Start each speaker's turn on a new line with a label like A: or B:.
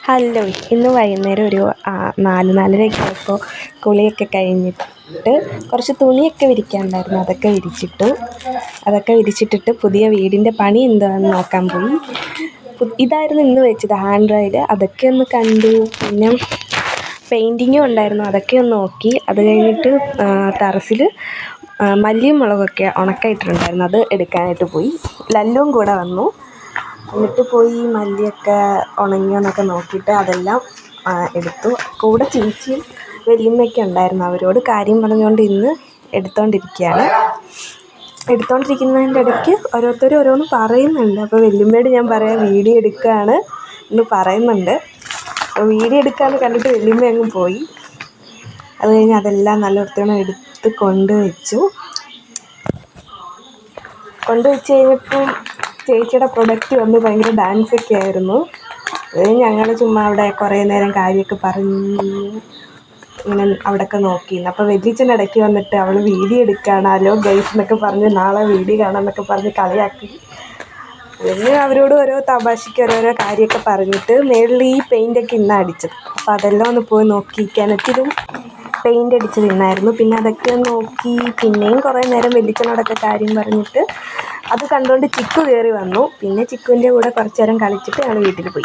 A: Hello, ഇന്ന് വൈകുന്നേരം ഒരു 4-4:30 ആയപ്പോൾ കുളിയൊക്കെ കഴിഞ്ഞിട്ട് കുറച്ച് തുണിയൊക്കെ വിരിക്കാനുണ്ടായിരുന്നു. അതൊക്കെ വിരിച്ചിട്ടിട്ട് പുതിയ വീടിൻ്റെ പണി എന്താണെന്ന് നോക്കാൻ പോയി. ഇതായിരുന്നു ഇന്ന് വെച്ചത് ഹാൻഡ് റൈഡ്. അതൊക്കെ ഒന്ന് കണ്ടു. പിന്നെ പെയിൻറ്റിങ്ങും ഉണ്ടായിരുന്നു, അതൊക്കെ ഒന്ന് നോക്കി. അത് കഴിഞ്ഞിട്ട് ടെറസിൽ മല്ലിയും മുളകൊക്കെ ഉണക്കായിട്ടിട്ടുണ്ടായിരുന്നു, അത് എടുക്കാനായിട്ട് പോയി. ലല്ലുവും കൂടെ വന്നു. എന്നിട്ട് പോയി മല്ലിയൊക്കെ ഉണങ്ങിയോന്നൊക്കെ നോക്കിയിട്ട് അതെല്ലാം എടുത്തു. കൂടെ ചേച്ചിയും വല്യമ്മയൊക്കെ ഉണ്ടായിരുന്നു. അവരോട് കാര്യം പറഞ്ഞുകൊണ്ട് ഇന്ന് എടുത്തുകൊണ്ടിരിക്കുന്നതിൻ്റെ ഇടയ്ക്ക് ഓരോരുത്തർ ഓരോന്ന് പറയുന്നുണ്ട്. അപ്പോൾ വല്യമ്മയോട് ഞാൻ പറയാം വീഡിയോ എടുക്കുകയാണ് എന്ന് പറയുന്നുണ്ട്. വീഡിയോ എടുക്കുകയെന്ന് കണ്ടിട്ട് വല്യമ്മ അങ്ങ് പോയി. അത് കഴിഞ്ഞ് അതെല്ലാം നല്ല വൃത്തിയോടെ എടുത്ത് കൊണ്ടുവച്ച് കഴിഞ്ഞപ്പോൾ ചേച്ചിയുടെ പ്രൊഡക്റ്റ് വന്ന് ഭയങ്കര ഡാൻസൊക്കെ ആയിരുന്നു. അത് ഞങ്ങൾ ചുമ്മാ അവിടെ കുറേ നേരം കാര്യമൊക്കെ പറഞ്ഞ് ഇങ്ങനെ അവിടെയൊക്കെ നോക്കിയിരുന്നു. അപ്പോൾ വല്യച്ഛൻ ഇടയ്ക്ക് വന്നിട്ട് അവൾ വീഡിയോ എടുക്കുകയാണ്, ഹലോ ഗൈസ് എന്നൊക്കെ പറഞ്ഞ് നാളെ വീഡിയോ കാണാമെന്നൊക്കെ പറഞ്ഞ് കളിയാക്കി. പിന്നെ അവരോട് ഓരോ തമാശയ്ക്ക് ഓരോരോ കാര്യമൊക്കെ പറഞ്ഞിട്ട് മേളിൽ ഈ പെയിൻ്റൊക്കെ ഇന്നാണ് അടിച്ചത്. അപ്പോൾ അതെല്ലാം ഒന്ന് പോയി നോക്കി. കിണറ്റിലും പെയിൻ്റ് അടിച്ചത് ഇന്നായിരുന്നു. പിന്നെ അതൊക്കെ നോക്കി പിന്നെയും കുറേ നേരം വല്യച്ഛനോടൊക്കെ കാര്യം പറഞ്ഞിട്ട് അത് കണ്ടുകൊണ്ട് ചിക്കു കയറി വന്നു. പിന്നെ ചിക്കുവിൻ്റെ കൂടെ കുറച്ച് നേരം കളിച്ചിട്ട് ഞങ്ങൾ വീട്ടിൽ പോയി.